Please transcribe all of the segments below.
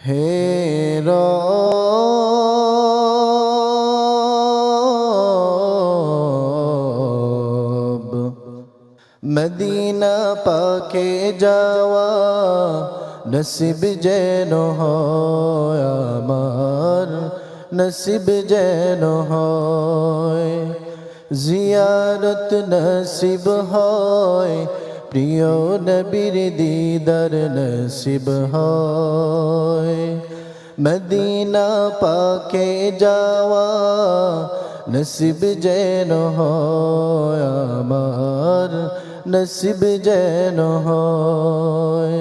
হে রব, মদিনা পাকে যাওয়া নসিব যেন হয় আমার, নসিব যেন হয়। জিয়ারত নসিব হয়, প্রিয় নবীর দিদার নসিব হয়। মদিনা পাকে যাওয়া নসিব যেন হয় আমার, নসিব যেন হয়।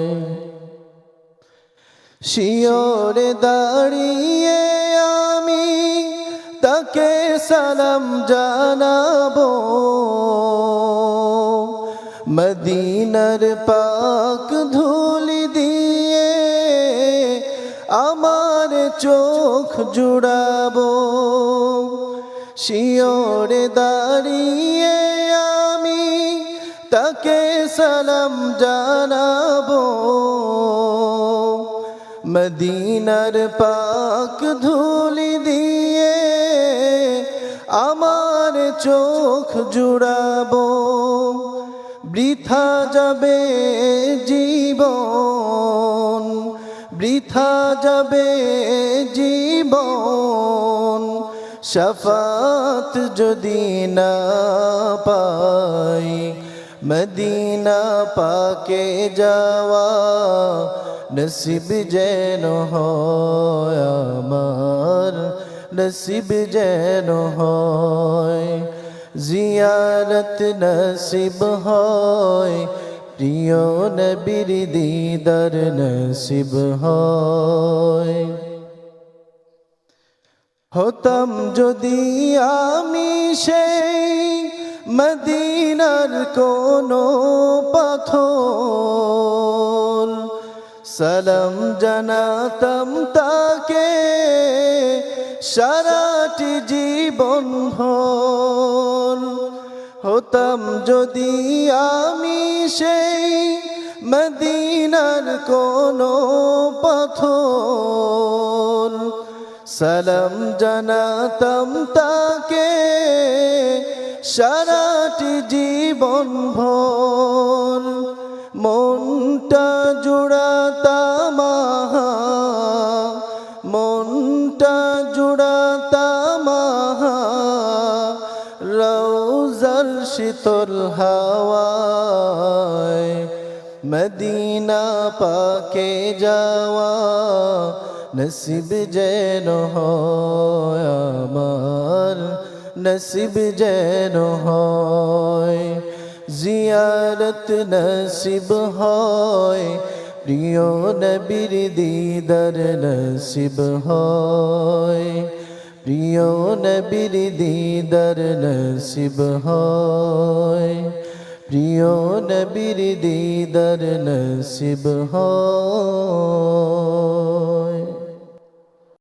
শিয়রে দাঁড়িয়ে আমি তাকে সালাম জানাবো, মদিনার পাক ধুলি দিয়ে আমার চোখ জুড়াবো। শিয়রে দাঁড়িয়ে আমি তাকে সালাম জানাবো, মদিনার পাক ধুলি দিয়ে আমার চোখ জুড়াবো। বৃথা যাবে জীবন, বৃথা যাবে জীবন, শাফাত যদি না পাই। মদিনা পাকে যাওয়া নসিব যেন হয় আমার, নসিব যেন হয়। জিয়ারত নসিব হয়, প্রিয় নবীর দিদার নসিব হয়। হতাম যদি আমি সেই মদিনার কোনো পাথর, সালাম জানাতাম তাকে সারাটি জীবন ভর। হতাম যদি আমি সেই মদিনার কোনো পাথর, সালাম জানাতাম তাকে সারাটি জীবন ভর। মনটা জুড়াতাম, মনটা জুড়াতাম রওজার শীতল হাওয়ায়। মদিনা পাকে যাওয়া নসিব যেন হয় আমার, নসিব যেন হয়। জিয়ারত নসিব হয়, প্রিয় নবীর দিদার নসিব হয়, প্রিয় নবীর দিদার নসিব হয়, প্রিয় নবীর দিদার নসিব হয়।